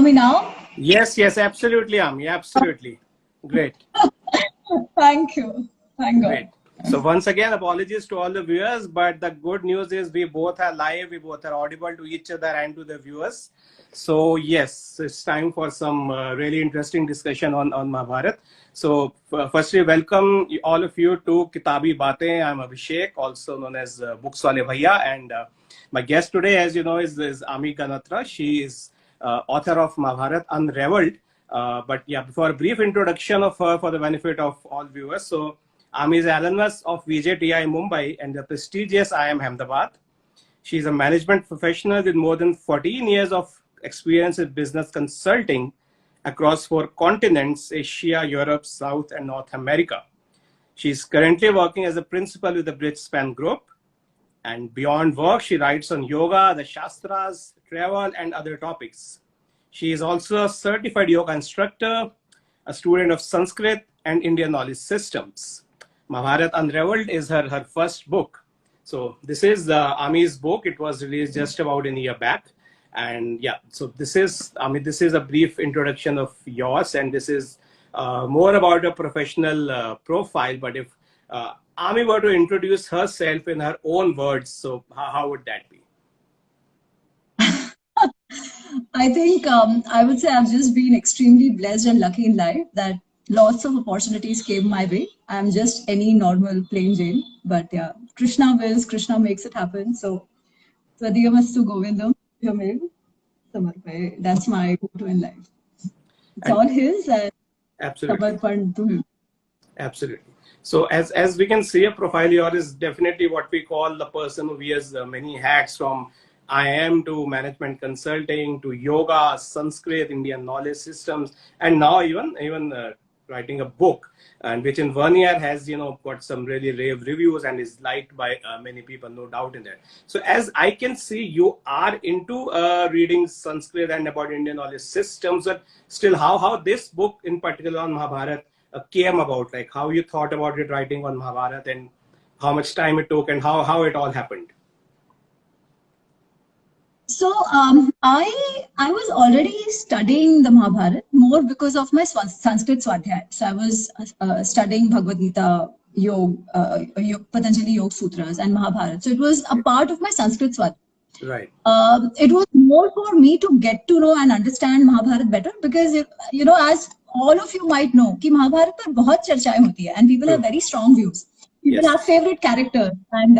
hear me now? Yes, absolutely, Ami, absolutely. Great. Thank you. Thank God. Great. So once again, apologies to all the viewers, but the good news is we both are live, we both are audible to each other and to the viewers. So yes, it's time for some really interesting discussion on Mahabharata. So firstly, welcome all of you to Kitaabi Baatein. I'm Abhishek, also known as wale Bhaiya, and my guest today, as you know, is Ami Ganatra. She is author of Mahabharata Unravelled. But yeah, before a brief introduction of her for the benefit of all viewers. So Ami is alumnus of VJTI Mumbai and the prestigious IIM Ahmedabad. She is a management professional with more than 14 years of experience in business consulting across 4 continents, Asia, Europe, South and North America. She is currently working as a principal with the Bridgespan Group. And beyond work, she writes on yoga, the Shastras, travel and other topics. She is also a certified yoga instructor, a student of Sanskrit and Indian knowledge systems. Mahabharata Unravelled is her first book. So this is Ami's book. It was released just about a year back. And yeah, so this is, Ami, this is a brief introduction of yours. And this is more about a professional profile. But if Ami were to introduce herself in her own words, so how would that be? I think I would say I've just been extremely blessed and lucky in life that lots of opportunities came my way. I'm just any normal plain Jane, but yeah, Krishna wills, Krishna makes it happen. So, Tvadiyamastu Govindam Yamel Samarpai. That's my motto in life. It's all his and Samarpan to him. Absolutely. So as we can see, a profile yours is definitely what we call the person who wears many hats, from IIM to management consulting to yoga, Sanskrit, Indian knowledge systems, and now even writing a book, and which in 1 year has got some really rave reviews and is liked by many people, no doubt in that. So as I can see, you are into reading Sanskrit and about Indian knowledge systems, but still how this book in particular on Mahabharata came about, like how you thought about it, writing on Mahabharata, and how much time it took and how it all happened. So I was already studying the Mahabharata more because of my Sanskrit Swadhyay. So I was studying Bhagavad Gita, Patanjali Yoga Sutras and Mahabharata. So it was a part of my Sanskrit Swadhyay. Right. It was more for me to get to know and understand Mahabharata better, because as all of you might know, कि Mahabharata पर बहुत चर्चाएं होती है and people have very strong views. People have favorite characters, and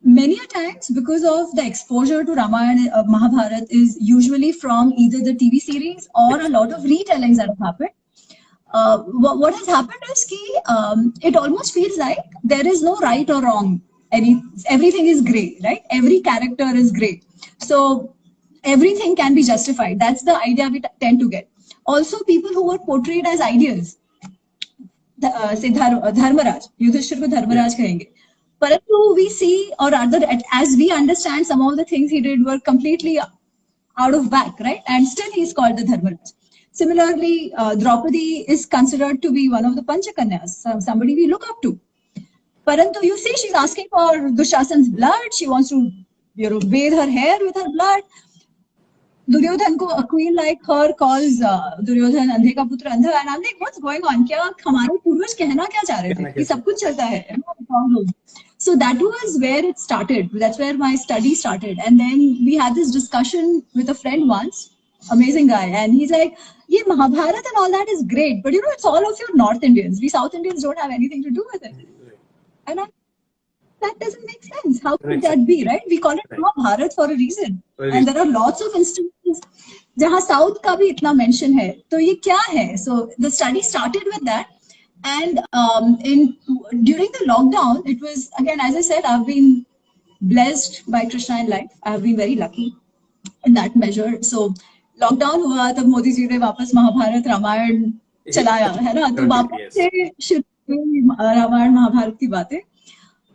many a times, because of the exposure to Ramayana, Mahabharata is usually from either the TV series or a lot of retellings that have happened. What has happened is it almost feels like there is no right or wrong. Everything is grey, right? Every character is grey. So everything can be justified. That's the idea we tend to get. Also, people who were portrayed as ideals, say Dharmaraj, Yudhishthir ko Dharmaraj kahenge. But we see, or rather, as we understand, some of the things he did were completely out of whack, right? And still he is called the Dharmaraj. Similarly, Draupadi is considered to be one of the Panchakanyas, somebody we look up to. Parantu, you see, she's asking for Dushasan's blood. She wants to, bathe her hair with her blood. Duryodhan ko a queen like her calls Duryodhan andhe ka putra andha, and I'm like, what's going on? Kya hamare purvaj kehna kya cha rahe the? Ki sab kuch chalta hai. So that was where it started. That's where my study started. And then we had this discussion with a friend once, amazing guy, and he's like, yeah, Mahabharata and all that is great, but it's all of your North Indians. We South Indians don't have anything to do with it. And that doesn't make sense. How could that be, right? We call it Mahabharata for a reason. And there are lots of instances where South ka bhi itna mention hai. So ye kya hai? So the study started with that. And during the lockdown, it was, again, as I said, I've been blessed by Krishna in life. I've been very lucky in that measure. So lockdown hua, tab Modi ji ne wapas Mahabharata Ramayana chalaya, hai na? To wapas se shuru hui Ramayana Mahabharata ki baatein.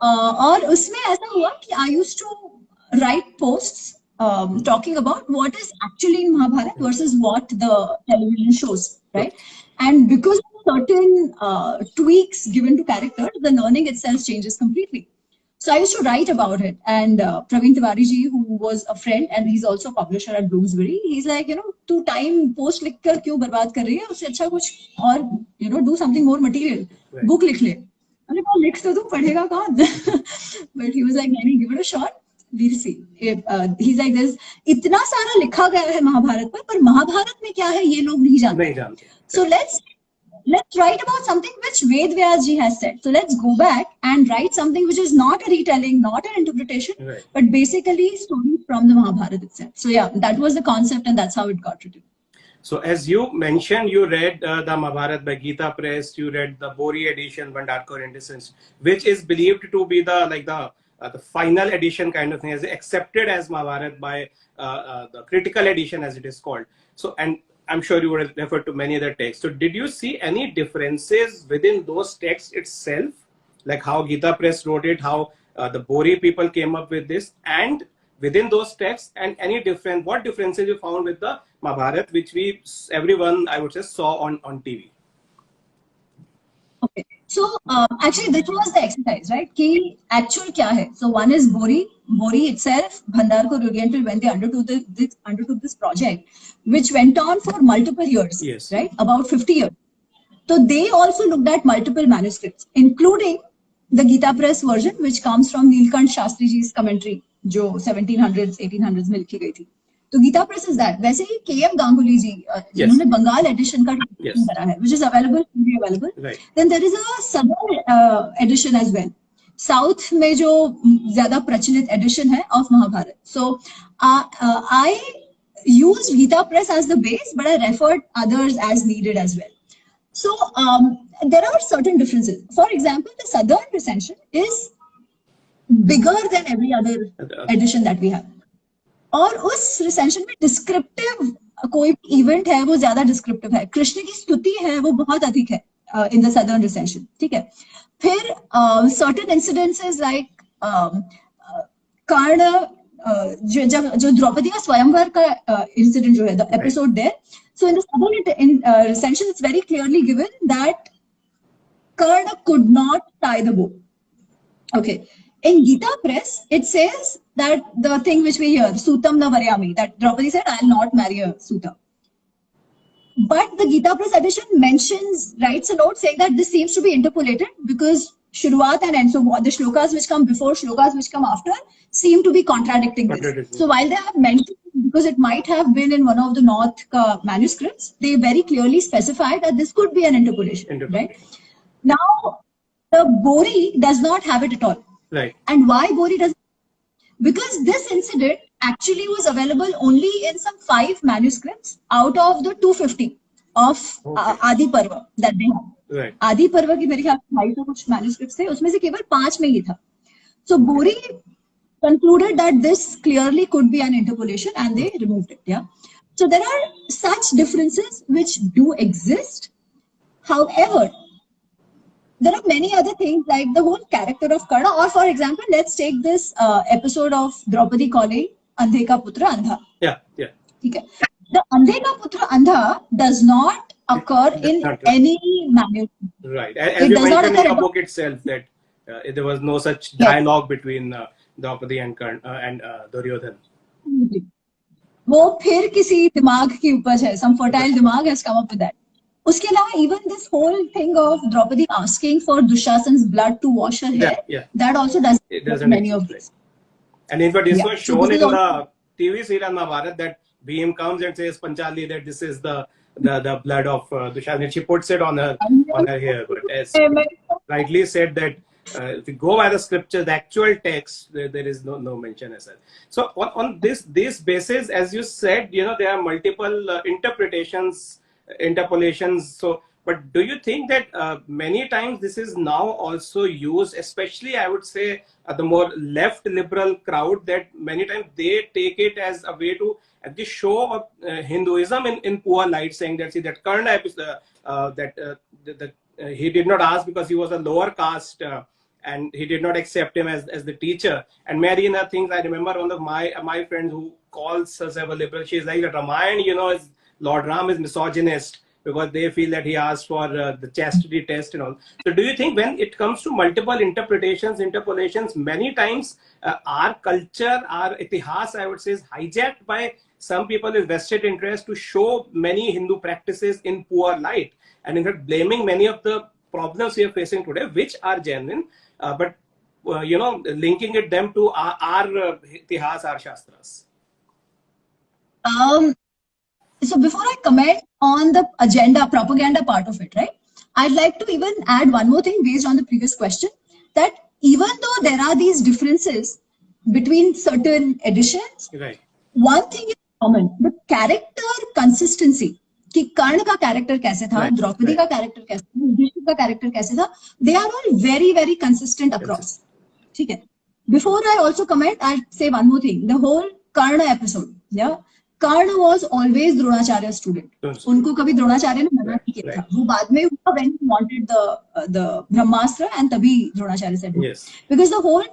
और उसमें ऐसा हुआ कि I used to write posts talking about what is actually in Mahabharata versus what the television shows, right? And because of certain tweaks given to characters, the learning itself changes completely. So I used to write about it, and Praveen Tiwari ji, who was a friend and he's also a publisher at Bloomsbury, he's like, तू time post लिख कर क्यों बर्बाद कर रही है? उससे अच्छा कुछ और do something more material, book लिख ले. मैंने कहा लिख तो तू पढ़ेगा कौन? But he was like, नहीं, give it a shot. We'll see. He's like, there's इतना सारा लिखा गया है महाभारत पर महाभारत में क्या है ये लोग नहीं जानते. So let's write about something which Ved Vyas ji has said. So let's go back and write something which is not a retelling, not an interpretation, but basically story from the Mahabharata itself. So yeah, that was the concept and that's how it got written. So as you mentioned, you read the Mahabharata by Geeta Press, you read the Bori edition, Bhandarkar editions, which is believed to be the final edition kind of thing, as accepted as Mahabharata by the critical edition as it is called. So, and I'm sure you would have referred to many other texts. So did you see any differences within those texts itself? Like how Geeta Press wrote it, how the Bori people came up with this, and within those texts, and what differences you found with the Mahabharata, which everyone, I would say, saw on TV? Okay. So actually this was the exercise, right? Ki actual kya hai? So one is Bori itself, Bhandarkar Oriental, when they undertook this project, which went on for multiple years, right? About 50 years. So they also looked at multiple manuscripts, including the Geeta Press version, which comes from Neelkant Shastri ji's commentary, जो 1700s, 1800s में लिखी गई थी. तो Geeta Press is that. वैसे ही K.M. Ganguly जी, जिन्होंने Bengal edition का करा है, which is available. Right. Then there is a southern edition as well. South में जो ज़्यादा प्रचलित edition है of Mahabharata. So I used Geeta Press as the base, but I referred others as needed as well. So there are certain differences. For example, the southern recension is bigger than every other edition that we have. और उस recension में descriptive कोई event है वो ज़्यादा descriptive है. कृष्ण की स्तुति है वो बहुत अधिक है in the southern recension. ठीक है. फिर certain incidences like कर्ण जो द्रौपदी का स्वयंवर का incident जो है, the episode there. So in the southern recension, it's very clearly given that Karna could not tie the bow. Okay. In Geeta Press, it says that the thing which we hear, Sutam na Varyami, that Draupadi said, I'll not marry a Suta. But the Geeta Press edition writes a note saying that this seems to be interpolated because Shuruat and end, so the shlokas which come before, shlokas which come after, seem to be contradicting this. So while they have mentioned, because it might have been in one of the North manuscripts, they very clearly specify that this could be an interpolation. Right? Now, the Bori does not have it at all. Right. And why Bori doesn't? Because this incident actually was available only in some 5 manuscripts out of the 250 of Adi Parva that they have. Right. Adi Parva की मेरे ख्याल से 250 कुछ manuscripts थे, उसमें से केवल 5 में ही था. So Bori concluded that this clearly could be an interpolation and they removed it. Yeah. So there are such differences which do exist. However, there are many other things like the whole character of Karna, or for example, let's take this episode of Draupadi calling Andhe ka putra Andha. Yeah. Okay. The Andhe ka putra Andha does not occur in any manuscript. Right. As you mentioned in the book itself that there was no such dialogue between Draupadi and Duryodhan. वो फिर किसी दिमाग की उपज है. Some fertile दिमाग has come up with that. उसके अलावा even this whole thing of Draupadi asking for Dushasan's blood to wash her hair, that also doesn't many of this. And in fact, this was shown in the TV serial Mahabharata that Bhim comes and says Panchali that this is the blood of Dushasan. She puts it on her hair. But as rightly said that if you go by the scripture, the actual text, there is no mention as such. So on this basis, as you said, there are multiple interpolations. So, but do you think that many times this is now also used, especially I would say the more left liberal crowd, that many times they take it as a way to actually show Hinduism in poor light, saying that that Karna he did not ask because he was a lower caste. And he did not accept him as the teacher. And many other things. I remember one of my friends who calls herself a liberal. She's like that Ramayana, is Lord Ram is misogynist. because they feel that he asked for the chastity test and all. So do you think when it comes to multiple interpretations, interpolations, many times our culture, our itihas, I would say, is hijacked by some people with vested interest to show many Hindu practices in poor light, and in fact blaming many of the problems we are facing today, which are genuine, but linking it them to our itihas, our shastras? So before I comment on the agenda, propaganda part of it, right, I'd like to even add one more thing based on the previous question, that even though there are these differences between certain editions, right, one thing is common, the character consistency. कि कर्ण का character कैसे था, द्रौपदी का character कैसे था, युधिष्ठिर का character कैसे था, they are all very, very consistent across. ठीक है. Before I also comment, I'll say one more thing. The whole Karna episode, yeah, Karna was always Dronacharya's student. उनको कभी द्रोणाचार्य ने मना नहीं किया था. वो बाद में हुआ when he wanted the Brahmastra, and तभी Dronacharya said no. Yes. Because the whole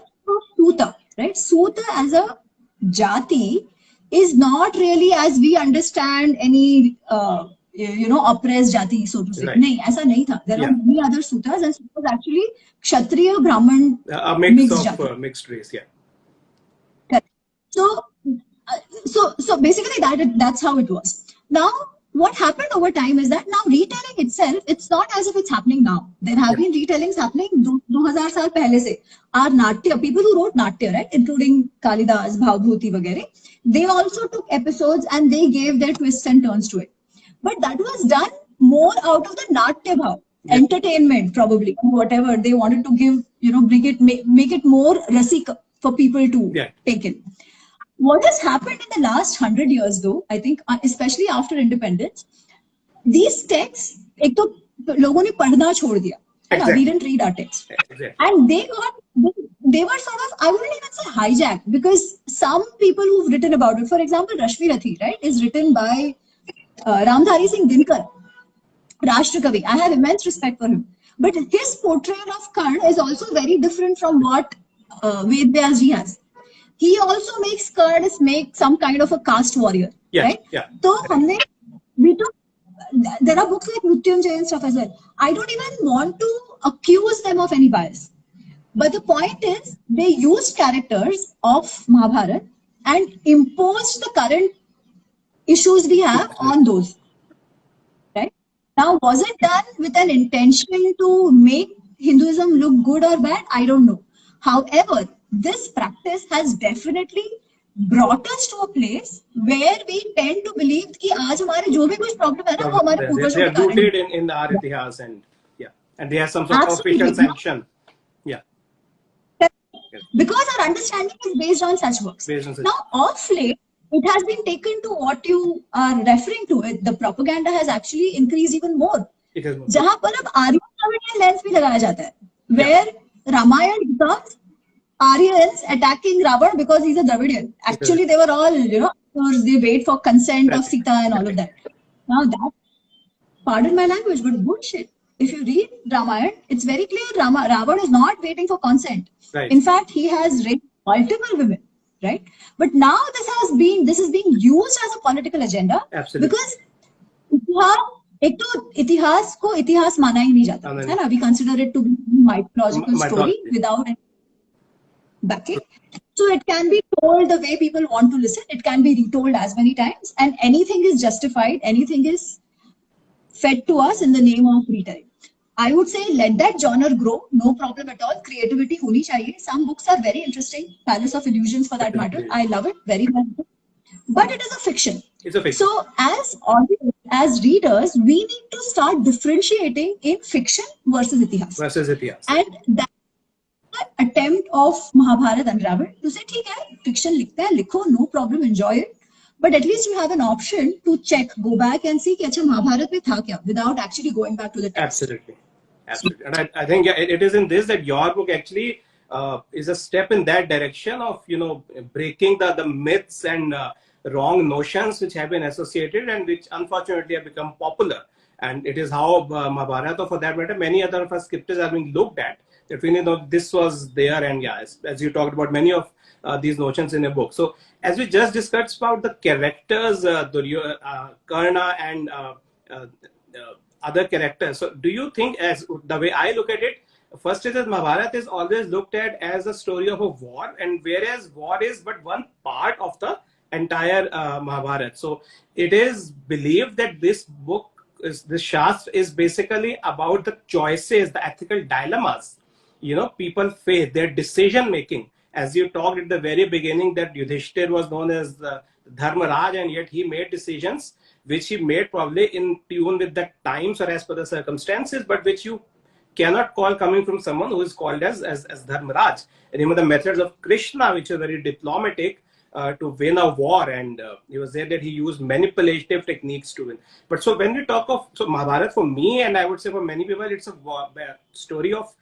Suta, right? Suta as a jati is not really as we understand any oppressed jati, so to say. Right. नहीं, ऐसा नहीं था. There are many other sutas, and Suta was actually Kshatriya, Brahman, a mix of mixed race, yeah. Correct. So basically that's how it was. Now, what happened over time is that now retelling itself, it's not as if it's happening now. There have been retellings happening 2000 साल पहले से. Our Natya, people who wrote Natya, right, including Kalidas, Bhavbhuti वगैरह, they also took episodes and they gave their twists and turns to it. But that was done more out of the Natya bhav, entertainment probably, whatever they wanted to give, make it more rasik for people to take in. What has happened in the last 100 years, though, I think, especially after independence, these texts, एक तो लोगों ने पढ़ना छोड़ दिया. Exactly. We didn't read our text. Exactly. And they were sort of, I wouldn't even say hijacked, because some people who've written about it, for example, Rashmi Rathi, right, is written by Ramdhari Singh Dinkar, Rashtrakavi. I have immense respect for him. But his portrayal of Karna is also very different from what Ved Vyas ji has. He also makes Karna make some kind of a caste warrior, right? Yeah. So there are books like Mrityunjay and stuff as well. I don't even want to accuse them of any bias. But the point is, they used characters of Mahabharata and imposed the current issues we have on those. Right? Now, was it done with an intention to make Hinduism look good or bad? I don't know. However, this practice has definitely brought us to a place where we tend to believe that आज हमारे जो भी कुछ problem है ना वो हमारे पूर्वजों के कारण है. They are rooted in our itihas, and they have some sort of official sanction. Yeah. Because our understanding is based on such works. Now, of late, it has been taken to what you are referring to. The propaganda has actually increased even more. जहाँ पर अब Aryan lens भी लगाया जाता है, where Ramayana becomes Aryans attacking Ravan because he's a Dravidian. Actually, they were all, they wait for consent of Sita and all of that. Now that, pardon my language, but bullshit. If you read Ramayana, it's very clear Ravan is not waiting for consent. Right. In fact, he has raped multiple women, right? But now this is being used as a political agenda. Absolutely. Because इतिहास को इतिहास माना ही नहीं जाता है ना. We consider it to be mythological story without any backing. So it can be told the way people want to listen. It can be retold as many times, and anything is justified. Anything is fed to us in the name of retelling. I would say let that genre grow. No problem at all. Creativity honi chahiye. Some books are very interesting. Palace of Illusions, for that matter. I love it very much. But it is a fiction. It's a fiction. So as readers, we need to start differentiating in fiction versus itihas. And that attempt of Mahabharata Unravelled to say, ठीक है, fiction लिखते हैं, लिखो, no problem, enjoy it. But at least you have an option to check, go back and see कि अच्छा महाभारत में था क्या, without actually going back to the text. Absolutely. And I think it is in this that your book actually is a step in that direction of breaking the myths and wrong notions which have been associated and which unfortunately have become popular. And it is how Mahabharata, for that matter, many other of our scriptures are being looked at. That we know this was there, and as you talked about many of these notions in a book. So as we just discussed about the characters, Karna and other characters. So do you think, as the way I look at it, first is that Mahabharata is always looked at as a story of a war, and whereas war is but one part of the entire Mahabharata. So it is believed that this book, this Shastra, is basically about the choices, the ethical dilemmas, people face, their decision making. As you talked at the very beginning, that Yudhishthir was known as the Dharmaraj, and yet he made decisions which he made probably in tune with the times or as per the circumstances, but which you cannot call coming from someone who is called as Dharmaraj. And even the methods of Krishna, which are very diplomatic, to win a war, and he was there that he used manipulative techniques to win. But so when we talk of Mahabharata, for me, and I would say for many people, it's a story of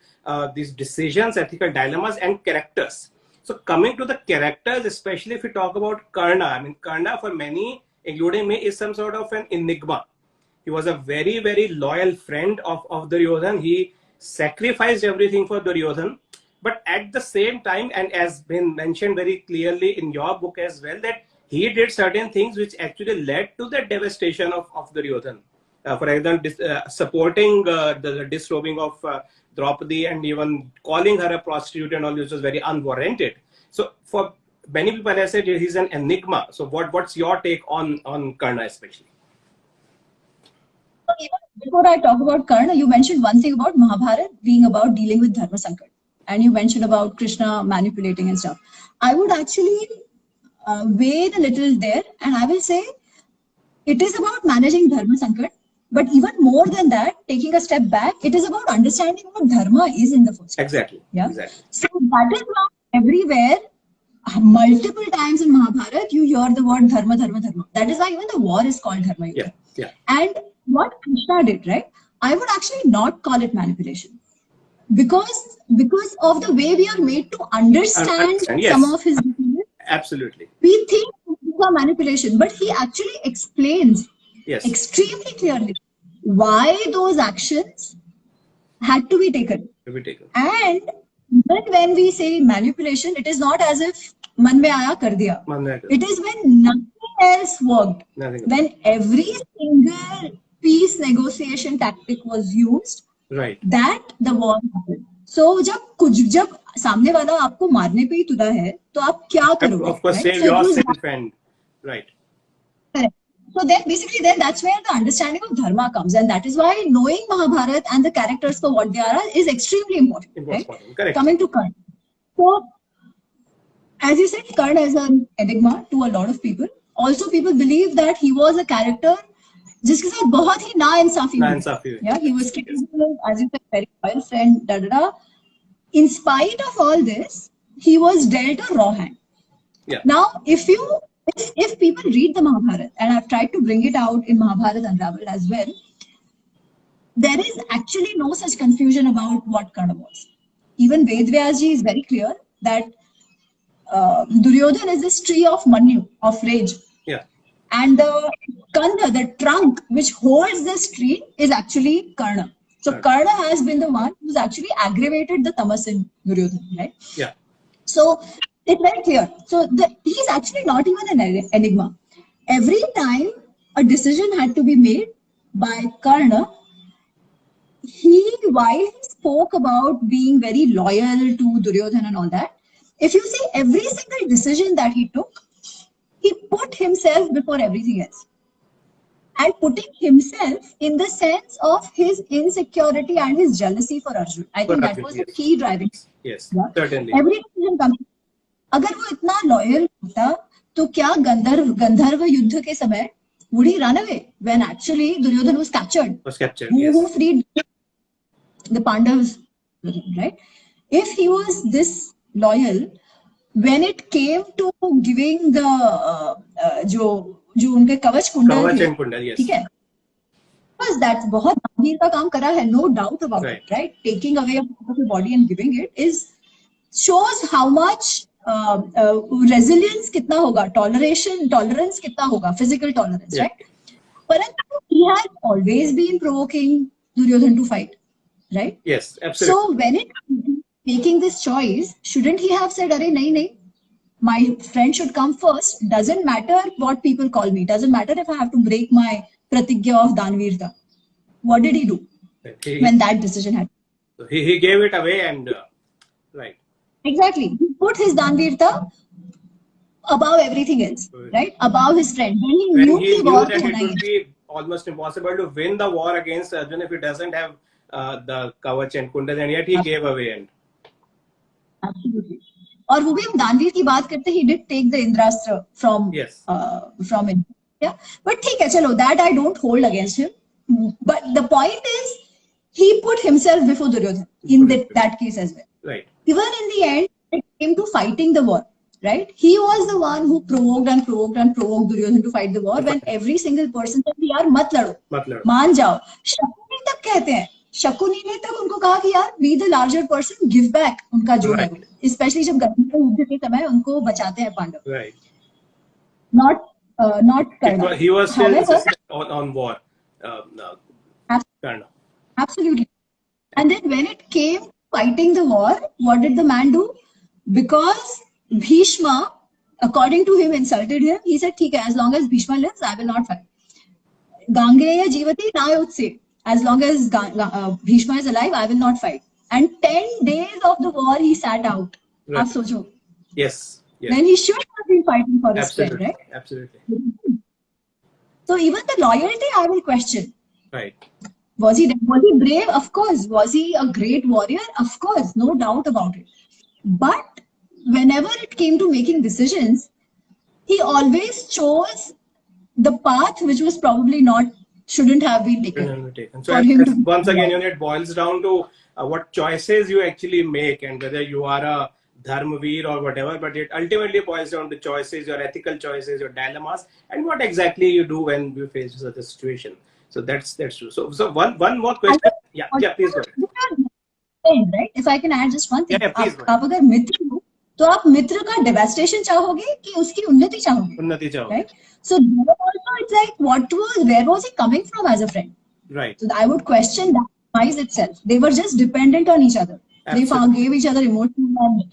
these decisions, ethical dilemmas, and characters. So coming to the characters, especially if we talk about Karna, I mean, Karna for many, including me, is some sort of an enigma. He was a very, very loyal friend of Duryodhan. He sacrificed everything for Duryodhan. But at the same time, and as been mentioned very clearly in your book as well, that he did certain things which actually led to the devastation of Duryodhan. For example, supporting the disrobing of Draupadi, and even calling her a prostitute and all this was very unwarranted. So for many people, I said he's an enigma. So what's your take on Karna especially? Before I talk about Karna, you mentioned one thing about Mahabharata being about dealing with Dharma Sankat. And you mentioned about Krishna manipulating and stuff. I would actually wait a little there, and I will say it is about managing Dharma Sankat. But even more than that, taking a step back, it is about understanding what Dharma is in the first place. Exactly. Yeah. Exactly. So that is why everywhere, multiple times in Mahabharata, you hear the word Dharma, Dharma, Dharma. That is why even the war is called Dharma Yuddha. Yeah. And what Krishna did, right? I would actually not call it manipulation. Because of the way we are made to understand yes. some of his decisions. Absolutely. We think it's a manipulation, but he actually explains extremely clearly why those actions had to be taken. And even when we say manipulation, it is not as if man mein aaya kar diya. It is when nothing else worked. When every single peace negotiation tactic was used, that the war happened. So जब सामने वाला आपको मारने पे ही तुला है, तो आप क्या करोगे? Of course, save yourself and right. Correct. So then that's where the understanding of Dharma comes, and that is why knowing Mahabharata and the characters for what they are is extremely important. Right? Correct. Coming to Karna. So, as you said, Karna is an enigma to a lot of people. Also, people believe that he was a character जिसके साथ बहुत ही नाइंसाफी हुई. Yeah, he was capable, as you said, very loyal friend. In spite of all this, he was dealt a raw hand. Yeah. Now, if people read the Mahabharata, and I've tried to bring it out in Mahabharata Unravelled as well, there is actually no such confusion about what Karna was. Even Vedvyasji is very clear that Duryodhan is this tree of Manyu, of rage. Yeah. And the Kanda, the trunk which holds this tree, is actually Karna. So Karna has been the one who's actually aggravated the tamas in Duryodhan, right? Yeah. So it's very clear. So he's actually not even an enigma. Every time a decision had to be made by Karna, while he spoke about being very loyal to Duryodhan and all that, if you see every single decision that he took, he put himself before everything else. And putting himself in the sense of his insecurity and his jealousy for Arjun. I think that was the key driving. Yes, certainly. Every decision comes. अगर वो इतना loyal होता, तो क्या गंधर्व युद्ध के समय would he run away when actually Duryodhan was captured? Who freed the Pandavas, right? If he was this loyal, when it came to giving the जो उनके कवच कुंडल थे, ठीक है, because that बहुत गंभीर का काम करा है, no doubt about it, right? Taking away a part of your body and giving it shows how much resilience कितना होगा, tolerance कितना होगा, physical tolerance, right? But he had always been provoking Duryodhan to fight, right? Yes, absolutely. So when it making this choice, shouldn't he have said, "Arey, nahi, my friend should come first. Doesn't matter what people call me. Doesn't matter if I have to break my pratigya of Danvirta. what did he do when that decision happened? So he gave it away and right. Exactly. He put his Danveerta above everything else, right? Above his friend. When he knew that it would be almost impossible to win the war against Arjun if he doesn't have the Kavach and Kundal, and yet he gave away. And absolutely. और वो भी हम दानवीर की बात करते, he did take the Indrastra from him. Yeah, but ठीक है, चलो, that I don't hold against him. But the point is, he put himself before Duryodhana in that case as well. Right. Even in the end, it came to fighting the war. Right? He was the one who provoked Duryodhana to fight the war when every single person said, यार मत लड़ो, मान जाओ. शकुनी तक कहते हैं, शकुनी ने तक उनको कहा कि यार be the larger person, give back उनका जो है, especially जब गर्मी के युद्ध के समय उनको बचाते हैं Pandav. Right. Not Karna. He was still on war. Absolutely. And then when it came fighting the war, what did the man do? Because Bhishma, according to him, insulted him. He said, "ठीक है, as long as Bhishma lives, I will not fight. Gangeya Jivati na utse. As long as Bhishma is alive, I will not fight." And 10 days of the war, he sat out. Right. Aap socho. Yes. Then he should have been fighting for his friend, right? Absolutely. So even the loyalty, I will question. Right. Was he brave? Of course. Was he a great warrior? Of course, no doubt about it. But whenever it came to making decisions, he always chose the path which was probably shouldn't have been taken. So once again, it boils down to what choices you actually make, and whether you are a dharmaveer or whatever, but it ultimately boils down to choices, your ethical choices, your dilemmas, and what exactly you do when you face such a situation. So that's true. So one more question. Yeah, please go ahead. Right? If I can add just one thing. Yeah, please go ahead. आप अगर मित्र हो, तो आप मित्र का devastation चाहोगे कि उसकी उन्नति चाहोगे? उन्नति चाहोगे. Right? So also it's like where was he coming from as a friend? Right. So I would question that price itself. They were just dependent on each other. Absolutely. They gave each other emotional and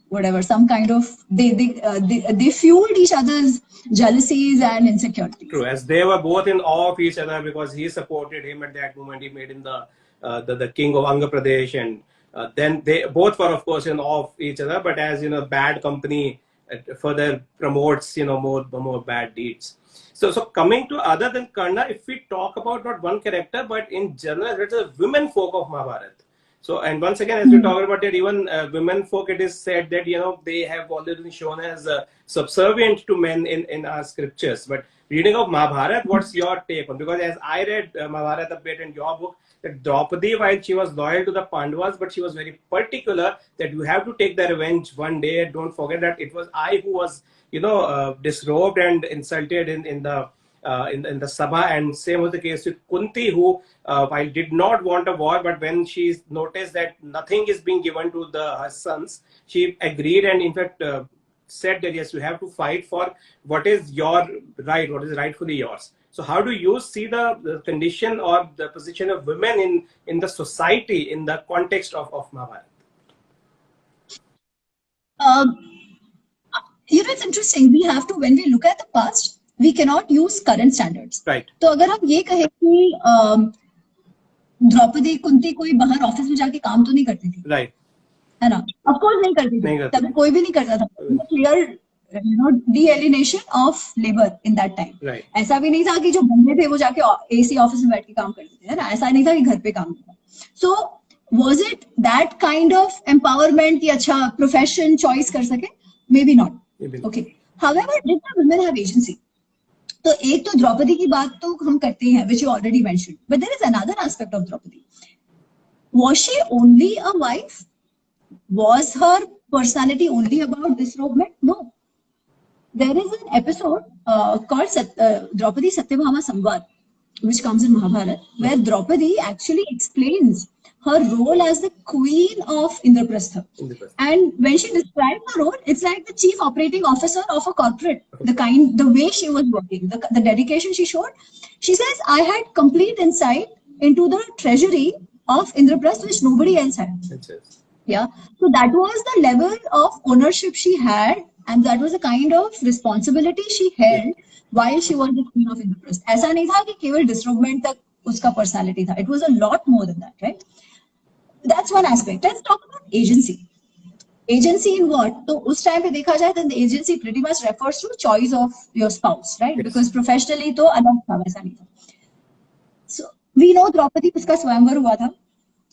whatever, some kind of they fueled each other's jealousies and insecurities. True, as they were both in awe of each other because he supported him at that moment. He made him the king of Anga Pradesh, and then they both were, of course, in awe of each other. But as bad company further promotes more bad deeds. So coming to other than Karna, if we talk about not one character but in general, it's a women folk of Mahabharata. So, and once again, as we talk about it, even women folk, it is said that, they have already been shown as subservient to men in our scriptures. But reading of Mahabharata, what's your take on? Because as I read Mahabharata a bit in your book, that Draupadi, while she was loyal to the Pandavas, but she was very particular that you have to take the revenge one day. Don't forget that it was I who was, disrobed and insulted in the Sabha, and same was the case with Kunti, who while did not want a war, but when she noticed that nothing is being given to her sons, she agreed and in fact said that yes, you have to fight for what is your right, what is rightfully yours. So how do you see the condition or the position of women in the society in the context of Mahabharata? It's interesting. We have to, when we look at the past, we cannot use current standards. Right. तो अगर हम ये कहें कि द्रौपदी कुंती कोई बाहर office में जाके काम तो नहीं करती थी. Right. है ना? Of course नहीं करती थी. तब कोई भी नहीं करता था. Clear, de-alienation of labor in that time. Right. ऐसा भी नहीं था कि जो बंदे थे वो जाके AC ऑफिस में बैठ के काम करते थे. है ना? ऐसा नहीं था कि घर पे काम करता. So was it that kind of empowerment कि अच्छा profession choice कर सके? Maybe not. Okay. However, did the women have agency? तो एक तो द्रौपदी की बात तो हम करते हैं, which you already mentioned. But there is another aspect of Draupadi. Was she only a wife? Was her personality only about disrobement? No. There is an episode called Draupadi Satyabhama Samvad, which comes in Mahabharata, where Draupadi actually explains her role as the queen of Indraprastha. And when she describes her role, it's like the chief operating officer of a corporate. The way she was working, the dedication she showed. She says, I had complete insight into the treasury of Indraprastha, which nobody else had. Yeah. So that was the level of ownership she had, and that was the kind of responsibility she held while she was the queen of Indraprastha. ऐसा नहीं था कि केवल disrobement तक उसका personality था. It was a lot more than that, right? That's one aspect. Let's talk about agency. Agency in what? तो उस टाइम पे देखा जाए then the agency pretty much refers to choice of your spouse, right? Yes. Because professionally तो अलग था, वैसा नहीं था. So we know द्रौपदी उसका स्वयंवर हुआ था,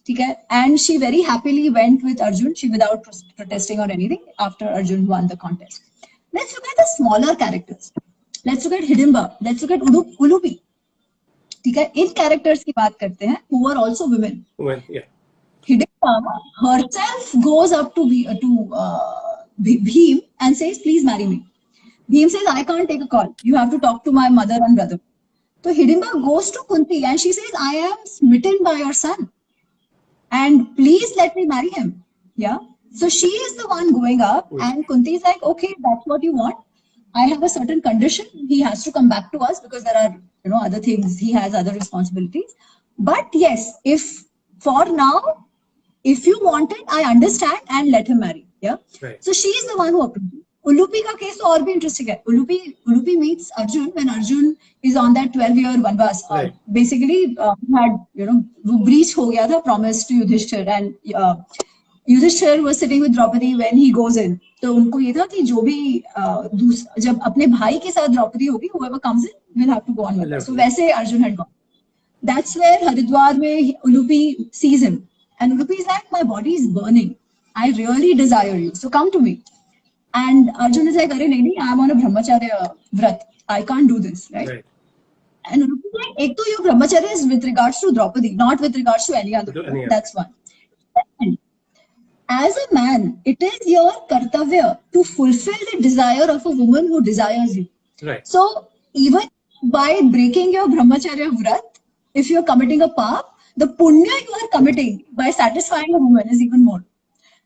ठीक है? And she very happily went with Arjun, she without protesting or anything after Arjun won the contest. Let's look at the smaller characters. Let's look at Hidimba. Let's look at Ulupi. ठीक है? इन characters की बात करते हैं who are also women. Women, yeah. Hidimba herself goes up to Bhim and says, please marry me. Bhim says, I can't take a call. You have to talk to my mother and brother. So Hidimba goes to Kunti and she says, I am smitten by your son. And please let me marry him. Yeah. So she is the one going up and Kunti is like, okay, that's what you want. I have a certain condition. He has to come back to us because there are, other things. He has other responsibilities. But yes, if for now, if you want it, I understand and let him marry. Yeah. Right. So she is the one who approved. Ulupi ka case और भी interesting है. Ulupi meets Arjun when Arjun is on that 12-year vanvas. Right. Basically, had वो breach हो गया था promise to Yudhishthir and Yudhishthir was sitting with Draupadi when he goes in. तो उनको ये था कि जो भी जब अपने भाई के साथ द्रौपदी होगी, whoever comes in will have to go on vanvas. So वैसे Arjun had gone. That's where Haridwar में Ulupi sees him. And Ulupi is like, my body is burning. I really desire you. So come to me. And Arjun is like, Arey nahi, I am on a brahmacharya vrat. I can't do this, right? And Ulupi is like, ek to your brahmacharya is with regards to Draupadi, not with regards to any other. That's one. Second, as a man, it is your kartavya to fulfill the desire of a woman who desires you. Right. So even by breaking your brahmacharya vrat, if you're committing a paap, the punya you are committing by satisfying a woman is even more.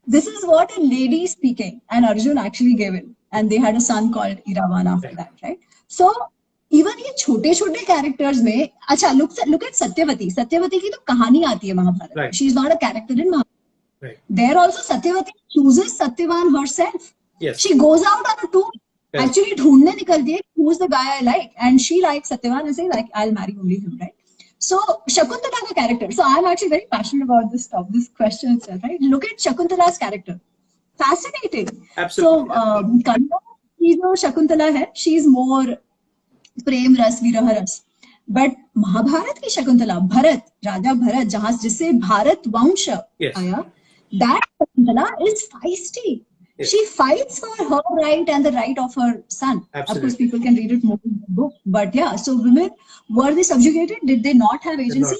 This is what a lady speaking, and Arjun actually gave it, and they had a son called Iravan after that, right? So even ये छोटे-छोटे characters में, अच्छा look at Satyavati. Satyavati की तो कहानी आती है Mahabharat. Right. She is not a character in Mahabharata. Right. There also Satyavati chooses Satyavan herself. Yes. She goes out on a tour. Yes. Actually ढूंढने निकलती है who's the guy I like, and she likes Satyavan and says like I'll marry only him, right? So Shakuntala character. So I'm actually very passionate about this question itself, right? Look at Shakuntala's character. Fascinating. Absolutely. So Kannada की जो Shakuntala है, she's more प्रेम रस विरह रस. But Mahabharat की Shakuntala, Bharat, Raja Bharat, जहाँ जिससे भारत वंश आया, that Shakuntala is feisty. Yes. She fights for her right and the right of her son. Absolutely. Of course, people can read it more in the book. But yeah, so women, were they subjugated? Did they not have agency?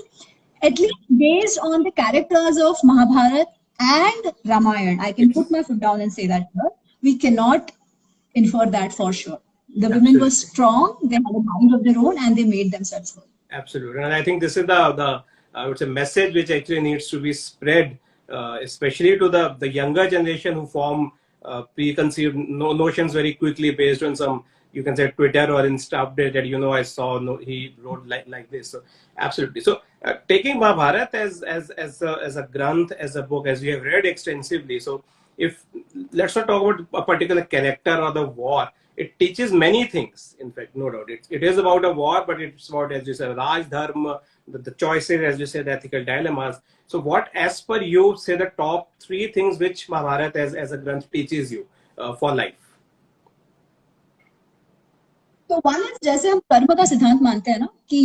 At least based on the characters of Mahabharata and Ramayana. I can put my foot down and say that we cannot infer that for sure. The women were strong, they had a mind of their own, and they made themselves whole. Absolutely. And I think this is the I would say message which actually needs to be spread, especially to the younger generation who form preconceived notions very quickly based on some, you can say, Twitter or Insta update that I saw he wrote like this. So absolutely. So taking Mahabharata as a granth, as a book, as we have read extensively. So if let's not talk about a particular character or the war. It teaches many things. In fact, no doubt, it is about a war, but it's about, as you said, Raj Dharma, the choices, as you said, the ethical dilemmas. So what, as per you, say the top 3 things which Mahabharata as a granth teaches you for life? So one is, जैसे हम कर्म का सिद्धांत मानते हैं ना, कि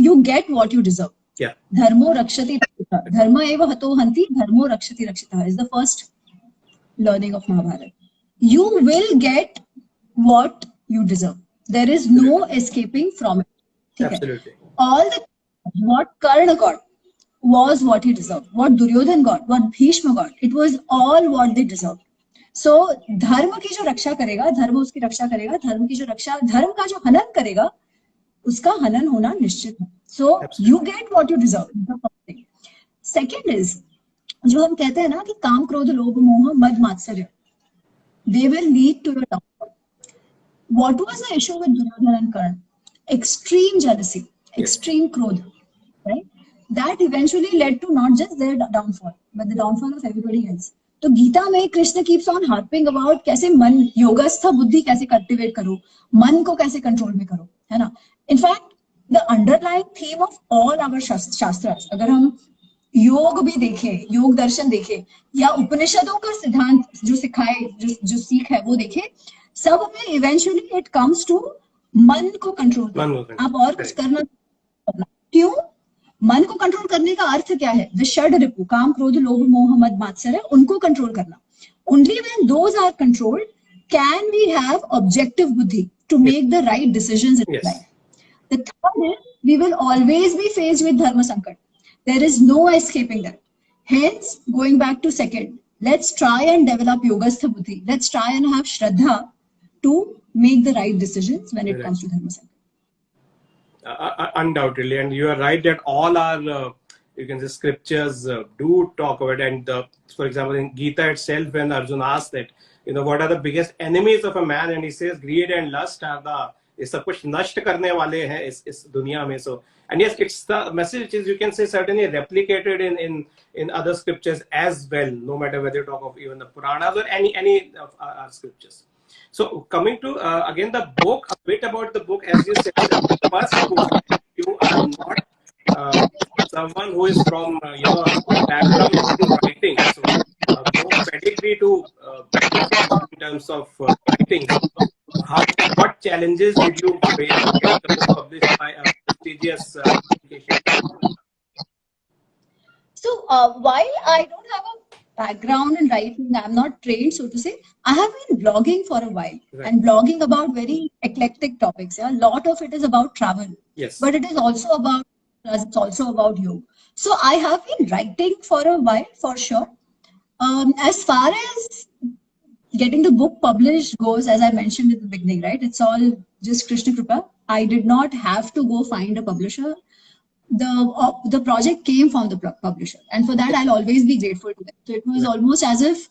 you get what you deserve. Yeah. Dharmo rakshati rakshita. Dharma eva hato hanti, dharmo rakshati rakshita is the first learning of Mahabharata. You will get what you deserve. There is no escaping from it. Absolutely. What Karna got was what he deserved. What Duryodhan got, what Bhishma got, it was all what they deserved. So धर्म की जो रक्षा करेगा, धर्म उसकी रक्षा करेगा, धर्म का जो हनन करेगा, उसका हनन होना निश्चित है. So you get what you deserve. Second is, जो हम कहते हैं ना कि काम क्रोध लोभ मोह मद मात्सर्य, they will lead to your downfall. What was the issue with Duryodhana and Karna? Extreme jealousy, extreme krodha, right? That eventually led to not just their downfall, but the downfall of everybody else. So Gita में Krishna keeps on harping about कैसे मन योगस्थ बुद्धि कैसे cultivate करो, मन को कैसे control में करो, है ना? In fact, the underlying underlying theme of all our shastras, अगर हम योग भी देखें, योग दर्शन देखें, या उपनिषदों का सिद्धांत जो सिखाए, जो सीख है वो देखें, सब में इवेंचुअली इट कम्स टू मन को कंट्रोल करना. आप और कुछ करना. क्यों? मन को कंट्रोल करने का अर्थ क्या है? द षड रिपु, काम क्रोध लोभ मोह मद मात्सर्य, उनको कंट्रोल करना. Only when those are controlled can we have objective बुद्धि to make the right decisions in life. The third is we will always be faced with धर्म संकट. There is no escaping that. Hence, going back to second, let's try and develop yogastha buddhi. Let's try and have shraddha to make the right decisions when it comes to dharma sankat. Undoubtedly, and you are right that all our you can say scriptures do talk about, and for example in Gita itself, when Arjuna asked that, what are the biggest enemies of a man, and he says greed and lust are the सब कुछ नष्ट करने वाले हैं इस दुनिया में. So, and yes, it's the message which is, you can say, certainly replicated in other scriptures as well, no matter whether you talk of even the Puranas or any of our scriptures. So coming to again the book, a bit about the book. As you said, the first book, you are not someone who is from background in writing, so no pedigree to in terms of writing. What challenges did you face to get the book published by a prestigious publication? So while I don't have a background in writing, I'm not trained, so to say, I have been blogging for a while, and blogging about very eclectic topics. Yeah, a lot of it is about travel, yes, but it is also about yoga. So I have been writing for a while, for sure. As far as getting the book published goes, as I mentioned in the beginning, right? It's all just Krishna Kripa. I did not have to go find a publisher. The project came from the publisher, and for that I'll always be grateful to them. So it was almost as if,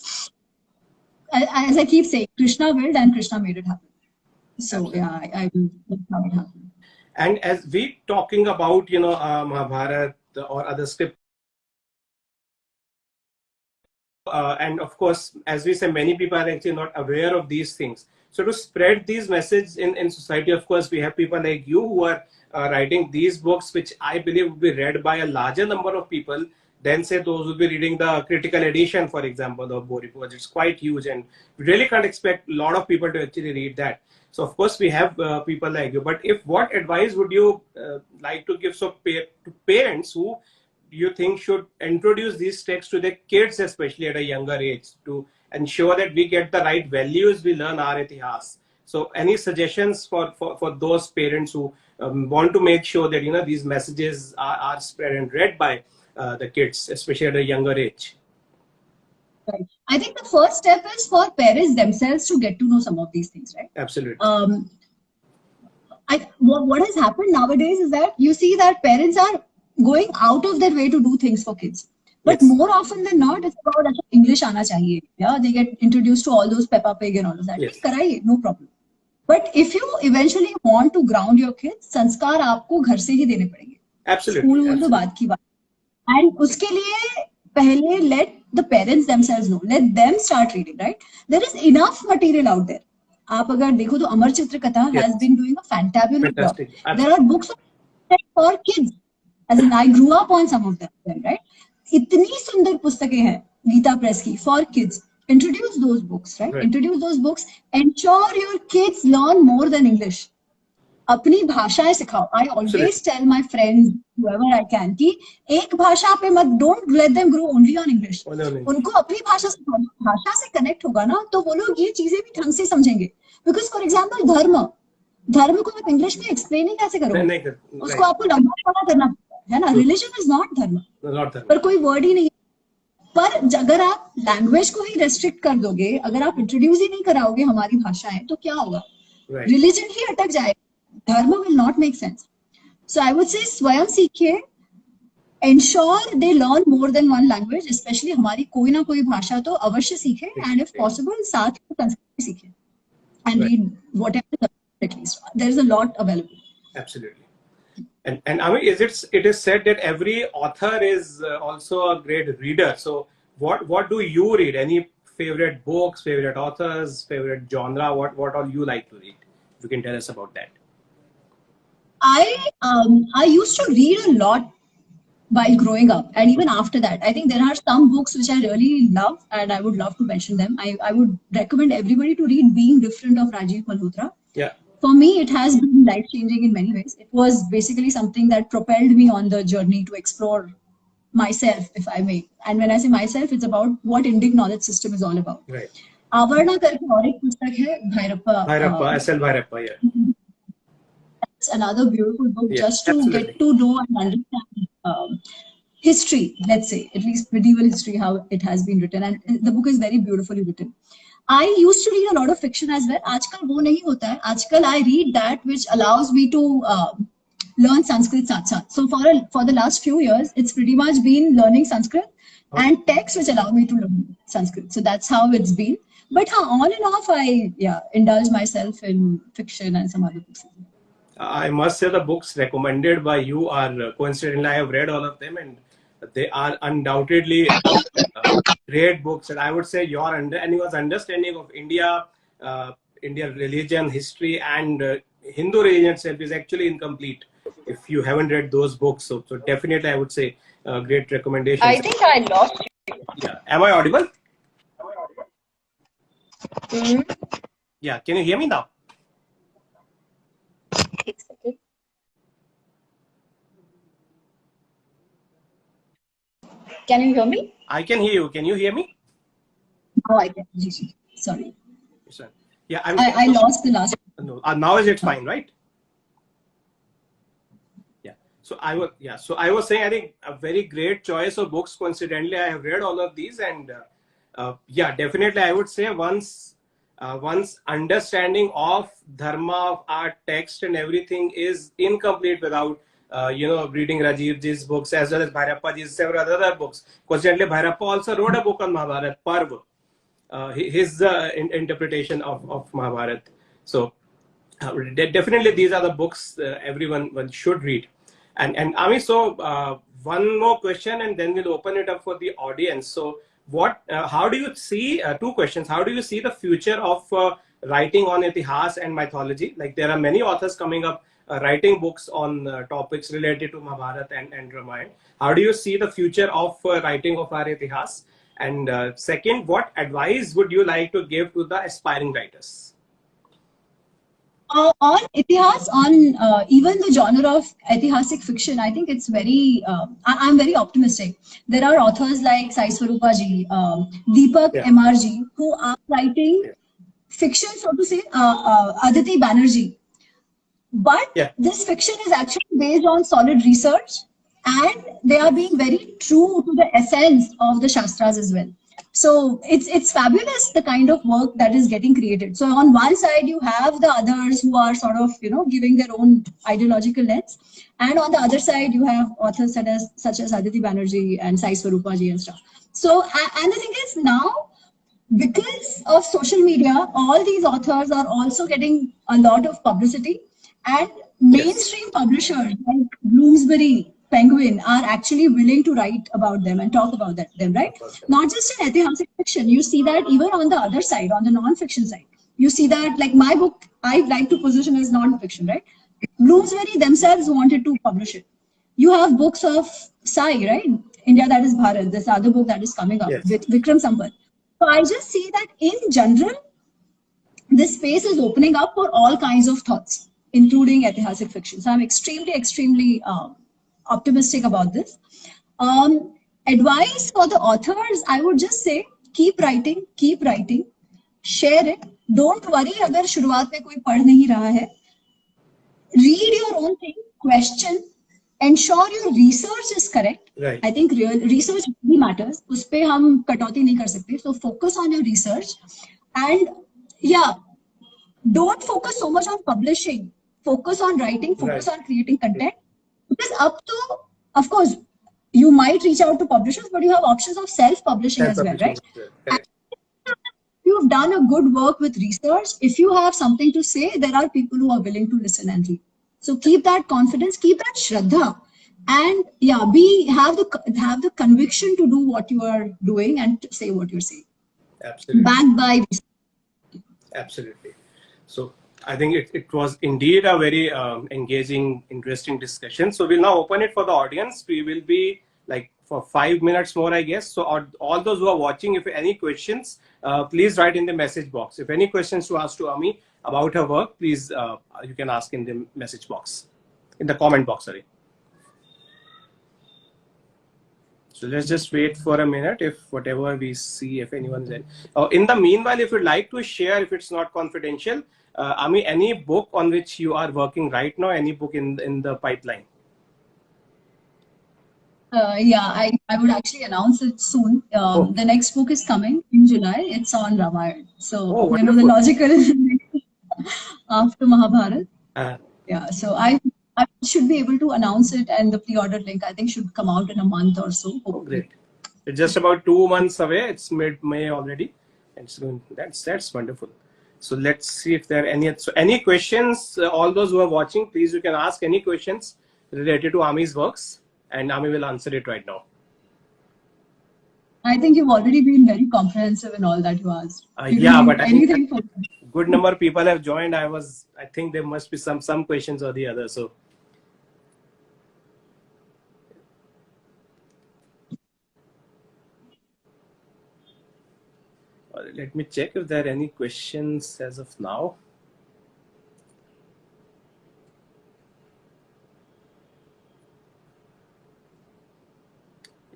as I keep saying, Krishna willed and Krishna made it happen. So yeah, I will make how it happened. And as we talking about Mahabharata or other scripts. And of course, as we say, many people are actually not aware of these things. So to spread these messages in society, of course, we have people like you who are writing these books, which I believe will be read by a larger number of people than, say, those who will be reading the critical edition, for example, of Boripur. It's quite huge, and we really can't expect a lot of people to actually read that. So of course, we have people like you. But what advice would you like to give to parents who you think should introduce these texts to their kids, especially at a younger age, to ensure that we get the right values, we learn our itihas? So any suggestions for those parents who want to make sure that these messages are spread and read by the kids, especially at a younger age? Right. I think the first step is for parents themselves to get to know some of these things, right? Absolutely. What has happened nowadays is that you see that parents are going out of their way to do things for kids. But more often than not, it's about English aana chahiye. Yeah, they get introduced to all those Peppa Pig and all of that. Yes. Karaiye, no problem. But if you eventually want to ground your kids, संस्कार आपको घर से ही देने पड़ेंगे. Absolutely. School तो बात की बात. And उसके लिए पहले let the parents themselves know. Let them start reading, right? There is enough material out there. आप अगर देखो तो अमर चित्र कथा has been doing a fantabulous job. There are books for kids. As in, I grew up on some of them, right? इतनी सुंदर पुस्तकें हैं गीता प्रेस की for kids. Introduce those books, right? Introduce those books. Ensure your kids learn more than English. अपनी भाषाएं सिखाओ. I always tell my friends, whoever I can, कि एक भाषा पे मत, don't let them grow only on English. उनको अपनी भाषा सिखाओ. भाषा से connect होगा ना, तो वो लोग ये चीजें भी ढंग से समझेंगे. Because for example, धर्म को आप इंग्लिश में एक्सप्लेन ही कैसे करोगे? उसको आपको लंबा करना है ना. रिलीजन इज नॉट धर्म, पर कोई वर्ड ही नहीं. पर अगर आप लैंग्वेज को ही रेस्ट्रिक्ट कर दोगे, अगर आप इंट्रोड्यूस ही नहीं कराओगे हमारी भाषाएं, तो क्या होगा? रिलीजन ही अटक जाएगा. धर्म will not make sense. So I would say स्वयं सीखिए. Ensure they learn more than one language, specially हमारी कोई ना कोई भाषा तो अवश्य सीखे. एंड इफ पॉसिबल साथ में संस्कृत सीखे. And read whatever, at least there is a lot available. Absolutely. And I mean, it is said that every author is also a great reader. So what do you read? Any favorite books, favorite authors, favorite genre? What all you like to read? If you can tell us about that. I used to read a lot while growing up, and even after that. I think there are some books which I really love, and I would love to mention them. I would recommend everybody to read Being Different of Rajiv Malhotra. Yeah. For me, it has been life-changing in many ways. It was basically something that propelled me on the journey to explore myself, if I may. And when I say myself, it's about what Indic knowledge system is all about. Right. Avarna करके और एक पुस्तक है Bhairappa. Bhairappa, S.L. Bhairappa, yeah. It's another beautiful book, Yeah, just to absolutely. get to know and understand history, let's say, at least medieval history, how it has been written. And the book is very beautifully written. I used to read a lot of fiction as well. आजकल वो नहीं होता है. आजकल I read that which allows me to learn Sanskrit साथ साथ. So for the last few years, it's pretty much been learning Sanskrit and texts which allow me to learn Sanskrit. So that's how it's been. But on and off, I indulge myself in fiction and some other books. I must say the books recommended by you are, coincidentally, I have read all of them, and they are undoubtedly great books. And I would say your understanding of India, Indian religion, history, and Hindu religion itself is actually incomplete if you haven't read those books. So definitely, I would say great recommendations. I think I lost you. Yeah. Am I audible? Mm-hmm. Yeah. Can you hear me now? Can you hear me? I can hear you. Can you hear me? Oh, I can. Sorry. Yeah, I lost the last. No, now is it fine, right? Yeah. So I was saying, I think a very great choice of books. Coincidentally, I have read all of these, and yeah, definitely, I would say once understanding of dharma, of art, text, and everything is incomplete without reading Rajiv Ji's books as well as Bhairappa Ji's several other books. Coincidentally, Bhairappa also wrote a book on Mahabharata, Parv, his interpretation of Mahabharata. So definitely these are the books everyone should read. And Ami, so one more question, and then we'll open it up for the audience. So how do you see, two questions, how do you see the future of writing on itihas and mythology? Like, there are many authors coming up writing books on topics related to Mahabharata and Ramayana. How do you see the future of writing of our itihas? And second, what advice would you like to give to the aspiring writers? On itihas, on even the genre of aitihasic fiction, I think it's very, I'm very optimistic. There are authors like Sai Swarupa ji, Deepak MR ji, who are writing fiction, so to say, Aditi Banerjee. But this fiction is actually based on solid research, and they are being very true to the essence of the Shastras as well. So it's fabulous, the kind of work that is getting created. So on one side, you have the others who are sort of, giving their own ideological lens. And on the other side, you have authors such as Aditi Banerjee and Sai Swarupa ji and stuff. So, and the thing is now, because of social media, all these authors are also getting a lot of publicity, and mainstream publishers like Bloomsbury, Penguin are actually willing to write about them and talk about them, right? Not just in aitihasic fiction. You see that even on the other side, on the non-fiction side. You see that, like my book, I like to position as non-fiction, right? Bloomsbury themselves wanted to publish it. You have books of Sai, right? India That Is Bharat, this other book that is coming up with Vikram Sampath. So I just see that in general, this space is opening up for all kinds of thoughts, including aitihasic fiction. So I'm extremely optimistic about this. Advice for the authors, I would just say, keep writing, share it. Don't worry अगर शुरुआत में कोई पढ़ नहीं रहा है. Read your own thing, question, ensure your research is correct. Right. I think real research really matters. उस पे हम कटौती नहीं कर सकते. So focus on your research, and don't focus so much on publishing. Focus on writing, focus on creating content. Because up to, of course, you might reach out to publishers, but you have options of self-publishing as well, right? You've done a good work with research. If you have something to say, there are people who are willing to listen and read. So keep that confidence, keep that shraddha, and have the conviction to do what you are doing and to say what you're saying. Absolutely. Backed by research. Absolutely. So I think it was indeed a very engaging, interesting discussion. So we'll now open it for the audience. We will be like for 5 minutes more, I guess. So all those who are watching, if any questions, please write in the message box. If any questions to ask to Ami about her work, please you can ask in the message box, in the comment box, sorry. So let's just wait for a minute, if whatever we see, if anyone's in. In the meanwhile, if you'd like to share, if it's not confidential, Ami, any book on which you are working right now, any book in the pipeline? Yeah, I would actually announce it soon. The next book is coming in July. It's on Ramayana. So, you know, the logical after Mahabharata. Yeah, so I should be able to announce it, and the pre-order link, I think, should come out in a month or so. Oh, great. It's just about 2 months away. It's mid-May already. It's going, that's wonderful. So let's see if there are any questions. All those who are watching, please, you can ask any questions related to Ami's works, and Ami will answer it right now. I think you've already been very comprehensive in all that you asked. Yeah, but anything for good number of people have joined. I think there must be some questions or the other. So let me check if there are any questions as of now.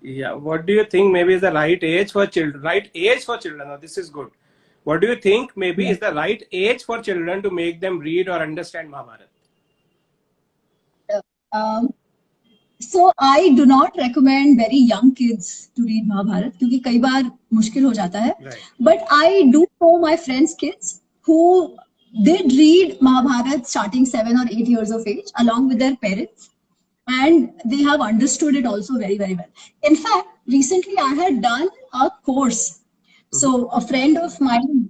Yeah, what do you think maybe is the right age for children? Right age for children. Now, this is good. What do you think maybe is the right age for children to make them read or understand Mahabharata? So I do not recommend very young kids to read Mahabharata क्योंकि कई बार मुश्किल हो जाता है. But I do know my friends' kids who did read Mahabharata starting 7 or 8 years of age along with their parents, and they have understood it also very, very well. In fact, recently I had done a course. So a friend of mine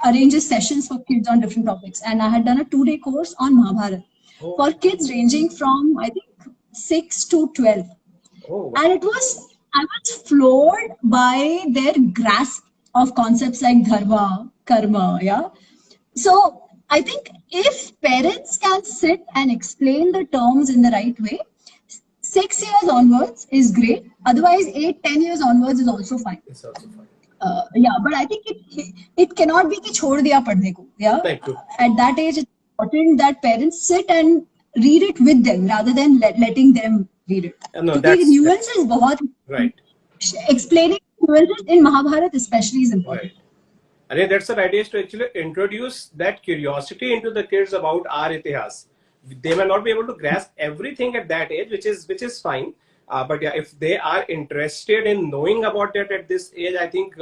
arranges sessions for kids on different topics, and I had done a 2-day course on Mahabharata for kids ranging from, I think, 6 to 12. And I was floored by their grasp of concepts like dharma, karma, yeah. So I think if parents can sit and explain the terms in the right way, 6 years onwards is great. Otherwise, 8, 10 years onwards is also fine. It's also fine. Yeah, but I think it cannot be कि छोड़ दिया पढ़ने को. Yeah. At that age, it's important that parents sit and read it with them rather than letting them read it. No, that's nuances बहुत right. Explaining nuances in Mahabharata especially is important. Right. I think that's the right age to actually introduce that curiosity into the kids about our itihas. They may not be able to grasp everything at that age, which is fine. But yeah, if they are interested in knowing about it at this age, I think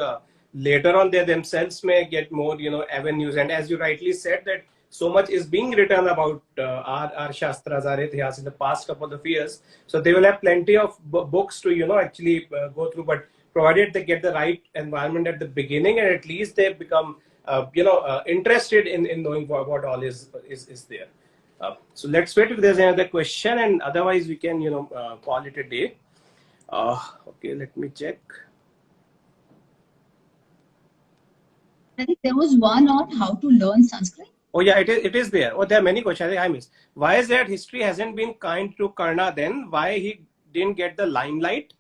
later on they themselves may get more, avenues. And as you rightly said, that so much is being written about our shastras, our itihas in the past couple of years. So they will have plenty of books to, actually go through. But provided they get the right environment at the beginning, and at least they become, interested in knowing what all is there. So let's wait if there's another question, and otherwise we can, call it a day. Okay, let me check. I think there was one on how to learn Sanskrit. Oh yeah, it is there. Oh, there are many questions. I missed. Why is that history hasn't been kind to Karna then? Why he didn't get the limelight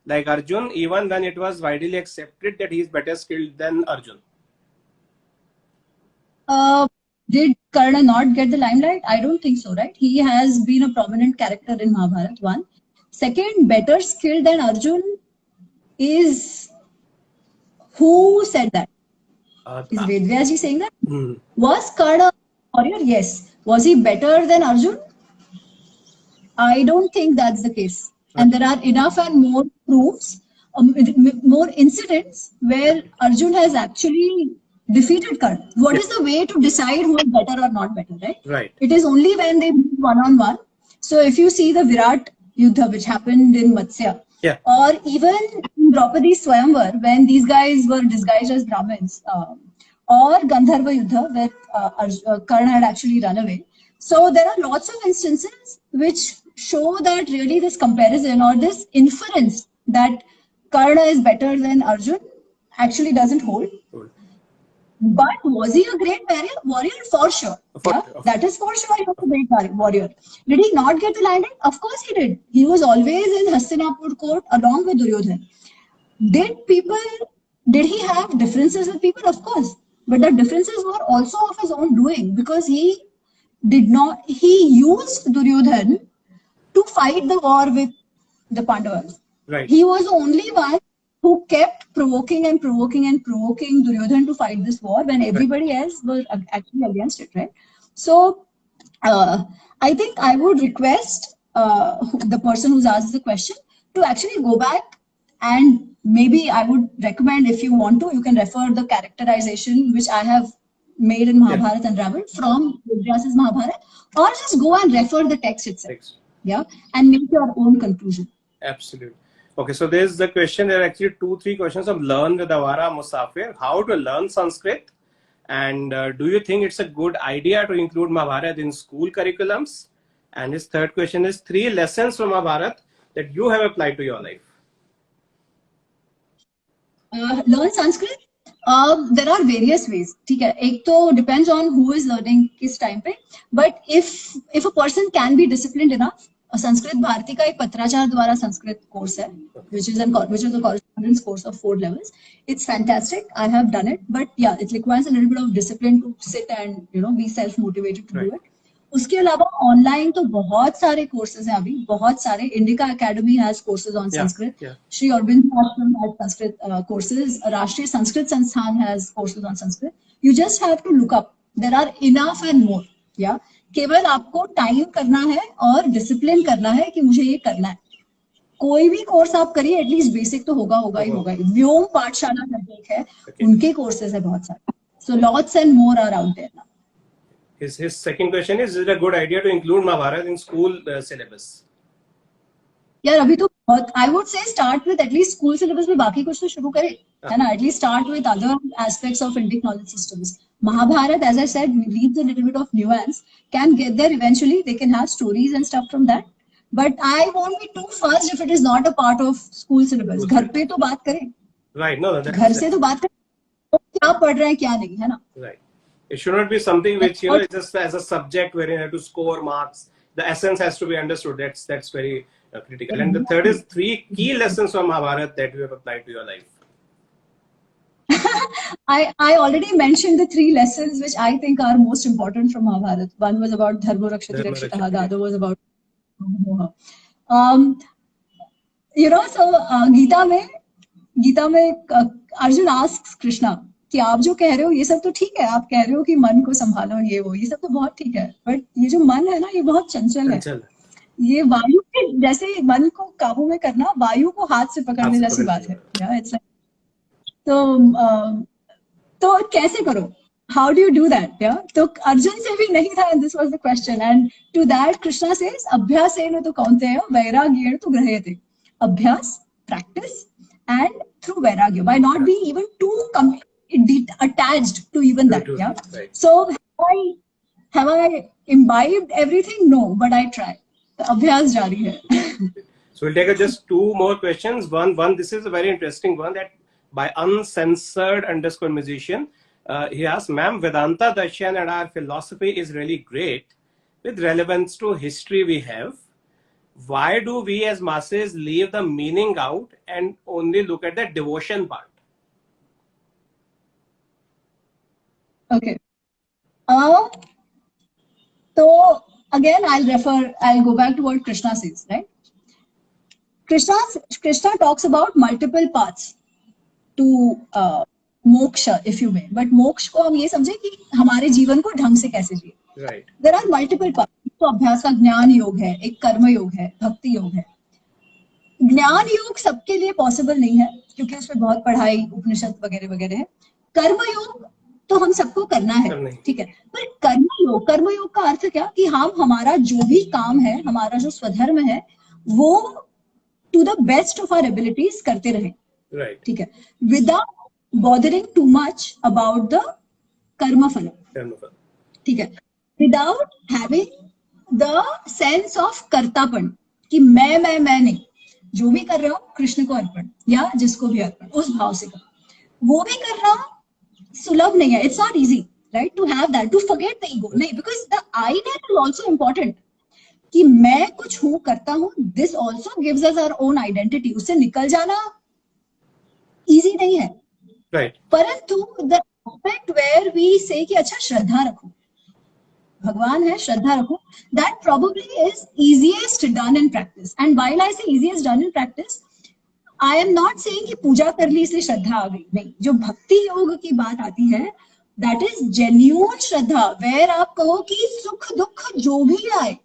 like Arjun, even when it was widely accepted that he's better skilled than Arjun? Did Karna not get the limelight? I don't think so, right? He has been a prominent character in Mahabharata, one. Second, better skilled than Arjun is... Who said that? Is Vedvyaji saying that? Was Karna a warrior? Yes. Was he better than Arjun? I don't think that's the case. And there are enough and more proofs, more incidents where Arjun has actually defeated Karna. What is the way to decide who is better or not better, right? Right. It is only when they meet one-on-one. So if you see the Virat Yuddha, which happened in Matsya, or even in Draupadi's Swayamvar, when these guys were disguised as Brahmins, or Gandharva Yuddha, where Karna had actually run away. So there are lots of instances which show that really this comparison or this inference that Karna is better than Arjun actually doesn't hold. But was he a great warrior? For sure. Yeah, that is for sure. He was a great warrior. Did he not get the landing? Of course he did. He was always in Hastinapur court along with Duryodhan. Did he have differences with people? Of course. But the differences were also of his own doing, because he used Duryodhan to fight the war with the Pandavas. Right. He was the only one who kept provoking Duryodhan to fight this war when everybody else was actually against it, right? So, I think I would request the person who's asked the question to actually go back, and maybe I would recommend, if you want to, you can refer the characterization which I have made in Mahabharata Unravelled from Vyas's Mahabharata, or just go and refer the text itself. Yeah, and make your own conclusion. Absolutely. Okay, so there's the question. There are actually 2-3 questions of Learn with Awara Musafir. How to learn Sanskrit? And do you think it's a good idea to include Mahabharata in school curriculums? And his third question is 3 lessons from Mahabharata that you have applied to your life. Learn Sanskrit? There are various ways. ठीक है, एक तो depends on who is learning किस time पे. But if a person can be disciplined enough, Sanskrit Bharti का एक पत्राचार द्वारा संस्कृत course है, which is a correspondence course of 4 levels. It's fantastic. I have done it, but yeah, it requires a little bit of discipline to sit and be self-motivated to do it. उसके अलावा online तो बहुत सारे courses हैं अभी, बहुत सारे. Indica academy has courses on Sanskrit, Shri Aurobindo Ashram has Sanskrit courses, Rashtriya Sanskrit Sansthan has courses on Sanskrit. You just have to look up, there are enough and more. या केवल आपको टाइम करना है और डिसिप्लिन करना है कि मुझे ये करना है. कोई भी कोर्स आप करिए, एटलीस्ट बेसिक तो होगा ही होगा. व्योम पाठशाला करके एक है, उनके कोर्सेज है बहुत सारे. So lots and more are out there now. His second question is it a good idea to include Mahabharata in school syllabus? यार अभी तो बहुत, I would say start with at least school syllabus में बाकी कुछ तो शुरू करें, है ना? At least start with other aspects of Indic knowledge systems. Mahabharata, as I said, needs a little bit of nuance. Can get there eventually. They can have stories and stuff from that. But I won't be too fast if it is not a part of school syllabus. घर पे तो बात करें. Right. No, घर से तो बात करें. क्या पढ़ रहे हैं क्या नहीं, है ना? Right. It should not be something which just as a subject where you have to score marks. The essence has to be understood. That's very critical. And the third is 3 key lessons from Mahabharata that you have applied to your life. I already mentioned the 3 lessons which I think are most important from Mahabharata. One was about dharma rakshati rakshitaha. The other was about Gita में Arjun asks Krishna कि आप जो कह रहे हो ये सब तो ठीक है, आप कह रहे हो कि मन को संभालो, ये सब तो बहुत ठीक है, बट ये जो मन है ना, ये बहुत चंचल है. ये वायु के जैसे मन को काबू में करना, वायु को हाथ से पकड़ने जैसी बात है. तो कैसे करो? How do you do that? तो अर्जुन से भी नहीं था, and this was the question. And to that Krishna says, अभ्यासेन तो कौन्तेय वैराग्येण तो गृह्यते. अभ्यास, practice, and through vairagya, by not being even too attached to even that. Yeah. Right. So have I imbibed everything? No, but I try. Abhyas jari hai. So we'll take just 2 more questions. One. This is a very interesting one, that by uncensored_musician. He asks, ma'am, Vedanta Darshan and our philosophy is really great with relevance to history we have. Why do we as masses leave the meaning out and only look at the devotion part? Okay. So again, I'll go back to what Krishna says, right? Krishna talks about multiple paths to moksha, if you may. But moksha को हम ये समझे कि हमारे जीवन को ढंग से कैसे जिए. Right. There are multiple paths. तो अभ्यास का ज्ञान योग है, एक कर्म योग है, भक्ति योग है. ज्ञान योग सबके लिए पॉसिबल नहीं है क्योंकि उसमें बहुत पढ़ाई, उपनिषद वगैरह वगैरह है. कर्म योग तो हम सबको करना है, ठीक है. पर कर्म योग का अर्थ क्या कि हम हमारा जो भी काम है, हमारा जो स्वधर्म है, वो to the best of our abilities करते रहे. ठीक है, without bothering too much about the कर्म फल. ठीक है, without having the sense of कर्तापन कि मैं नहीं, जो भी कर रहा हूं कृष्ण को अर्पण या जिसको भी अर्पण, उस भाव से कर. वो भी करना सुलभ नहीं है. It's not easy, right, to have that, to forget the ego. नहीं, because the I-ness is also important. कि मैं कुछ हूं, करता हूं. This also gives us our own identity. उससे निकल जाना easy नहीं है. Right. परंतु the aspect where we say कि अच्छा श्रद्धा रखो, भगवान है, श्रद्धा रखो, that probably is easiest done in practice. And while I say easiest done in practice, I am not saying कि पूजा कर ली इसलिए श्रद्धा आ गई. नहीं, जो भक्ति योग की बात आती है, that is genuine Shraddha, where आप कहो कि सुख दुख जो भी आए,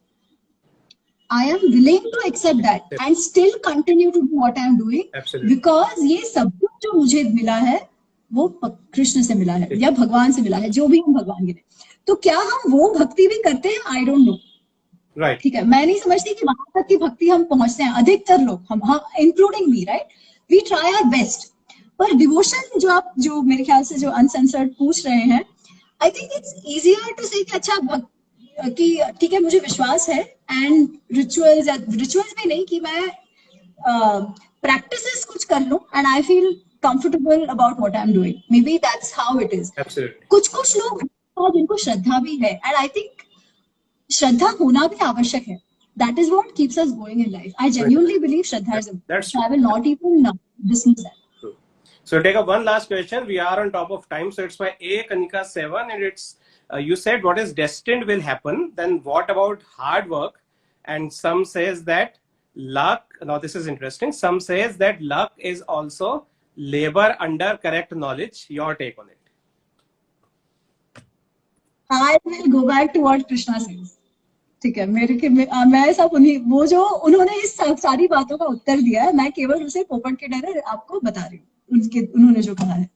I am willing to accept that and still continue to do what I am doing. Absolutely. Because ये सब कुछ जो मुझे मिला है वो कृष्ण से मिला है या भगवान से मिला है, जो भी हम भगवान के. तो क्या हम वो भक्ति भी करते हैं? I don't know. Right. ठीक है, मैं नहीं समझती कि वहां तक की भक्ति हम पहुंचते हैं. अधिकतर लोग, हम including me, right, we try our best. पर डिवोशन जो मेरे ख्याल से जो अनसेंसर्ड पूछ रहे हैं, I think it's easier to say कि अच्छा कि ठीक है मुझे विश्वास है, एंड रिचुअल्स भी नहीं कि मैं प्रैक्टिसेस कुछ कर लूं and I feel comfortable about what I am doing. May be that's how it is. कुछ लोग जिनको श्रद्धा भी है, एंड आई थिंक श्रद्धा होना भी आवश्यक है. That is what keeps us going in life. I genuinely believe Shraddha is important. So I will not even dismiss that. True. So take up one last question. We are on top of time. So it's by A. Kanika 7, and it's you said what is destined will happen. Then what about hard work? And some says that luck. Now this is interesting. Some says that luck is also labor under correct knowledge. Your take on it? I will go back to what Krishna says. ठीक है, मैं सब वो जो उन्होंने इस सारी बातों का उत्तर दिया है, मैं केवल उसे पोपट के डर आपको बता रही हूँ उन्होंने जो कहा है.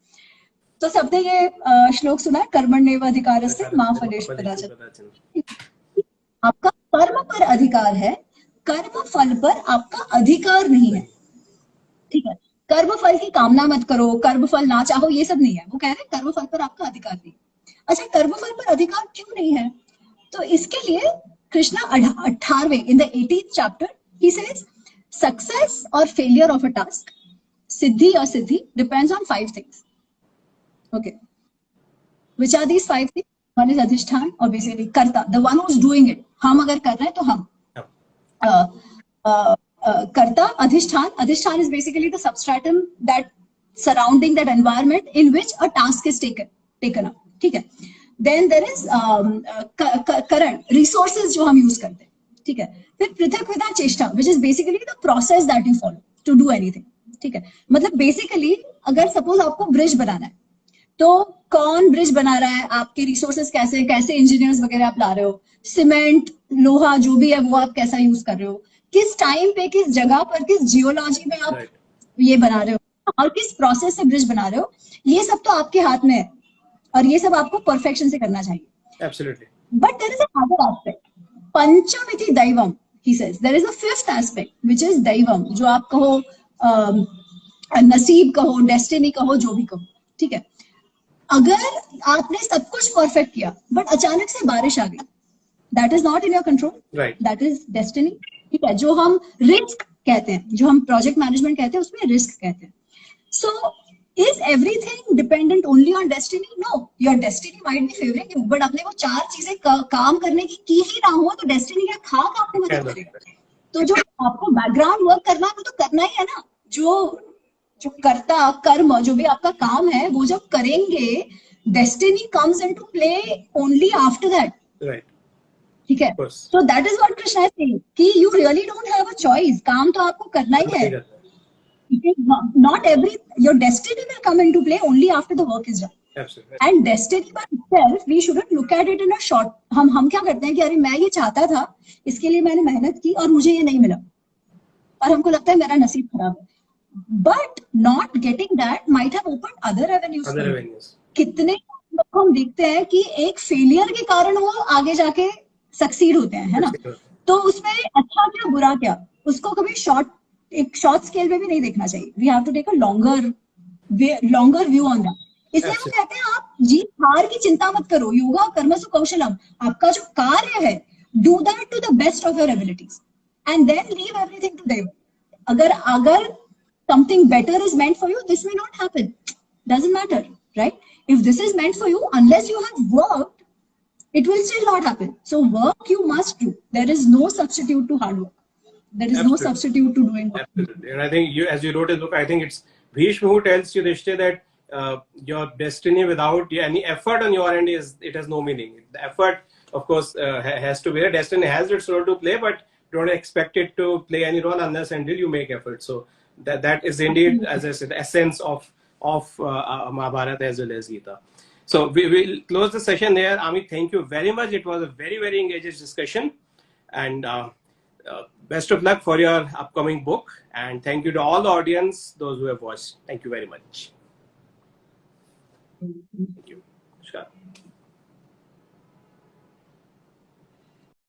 तो सबने ये श्लोक सुना है, कर्मण्येव अधिकारस्ते मा फलेषु कदाचन. आपका कर्म पर अधिकार है, कर्म फल पर आपका अधिकार नहीं है. ठीक है, कर्म फल की कामना मत करो, कर्म फल ना चाहो, ये सब नहीं है. वो कह रहे हैं कर्म फल पर आपका अधिकार नहीं. अच्छा, कर्म फल पर अधिकार क्यों नहीं है? तो इसके लिए Krishna 18वें in the 18th chapter he says success or failure of a task, siddhi or siddhi, depends on 5 things. Okay, which are these 5 things? One is adhishthan, or basically karta, the one who's doing it. हम अगर कर रहे हैं तो हम karta. Adhishthan is basically the substratum that surrounding that environment in which a task is taken up. ठीक है. Then there is current resources जो हम यूज करते हैं. ठीक है. फिर पृथक विधा चेष्टा, which is basically the process that you follow to do anything. ठीक है, मतलब बेसिकली अगर सपोज आपको ब्रिज बनाना है, तो कौन ब्रिज बना रहा है, आपके रिसोर्सेज कैसे इंजीनियर्स वगैरह आप ला रहे हो, सीमेंट लोहा जो भी है वो आप कैसा यूज कर रहे हो, किस टाइम पे किस जगह पर किस जियोलॉजी में आप ये बना रहे हो और किस प्रोसेस से ब्रिज बना रहे हो, ये सब तो आपके हाथ में है और ये सब आपको परफेक्शन से करना चाहिए. Absolutely. But there is another aspect. Panchamiti Daivam, he says. There is a 5th aspect, which is Daivam, जो आप कहो नसीब कहो, डेस्टिनी कहो, जो भी कहो. ठीक है, अगर आपने सब कुछ परफेक्ट किया बट अचानक से बारिश आ गई, that is not in your control, that is destiny. ठीक है, जो हम रिस्क कहते हैं, जो हम प्रोजेक्ट मैनेजमेंट कहते हैं, उसमें रिस्क कहते हैं. सो is everything dependent only on destiny? No, your destiny might be favoring you, but आपने वो 4 चीजें काम करने की ही ना हो तो डेस्टिनी क्या खाक आपको मदद करेगा. तो जो आपको बैकग्राउंड वर्क करना है वो तो करना ही है ना. जो कर्ता कर्म जो भी आपका काम है वो जब करेंगे, destiny comes into play only after that. Right. ठीक है, so that is what Krishna is saying कि you really don't have a choice. काम तो आपको करना ही है. Not your destiny will come into play only after the work is done. Absolutely. And destiny by itself, we shouldn't look at it in a short. हम क्या करते हैं कि अरे मैं ये चाहता था, इसके लिए मैंने मेहनत की और मुझे ये नहीं मिला और हमको लगता है मेरा नसीब खराब है. But not getting that might have opened other avenues. कितने लोग हम देखते हैं कि एक फेलियर के कारण वो आगे जाके सक्सीड होते हैं, है ना. तो उसमें अच्छा क्या बुरा क्या, उसको कभी एक शॉर्ट स्केल में भी नहीं देखना चाहिए. We have to take a longer view on that. इसलिए वो कहते हैं आप जीत हार की चिंता मत करो, योगा कर्मसु कौशलम, आपका जो कार्य है do that to the best of your abilities and then leave everything to them. अगर something better is meant for you, this may not happen, doesn't matter, right? if this is meant for you, unless you have worked, it will still not happen. So work you must do. There is no substitute to hard work. There is no substitute to doing work. Absolutely. And I think you, as you wrote in the book, I think it's Bhishma who tells you, Rishte, that your destiny without any effort on your end it has no meaning. The effort, of course, has to be there. Destiny has its role to play, but don't expect it to play any role unless until you make effort. So that is indeed, as I said, the essence of Mahabharata as well as Gita. So we will close the session there. Ami, thank you very much. It was a very, very engaging discussion. And best of luck for your upcoming book. And thank you to all the audience, those who have watched. Thank you very much. Thank you. Namaskar.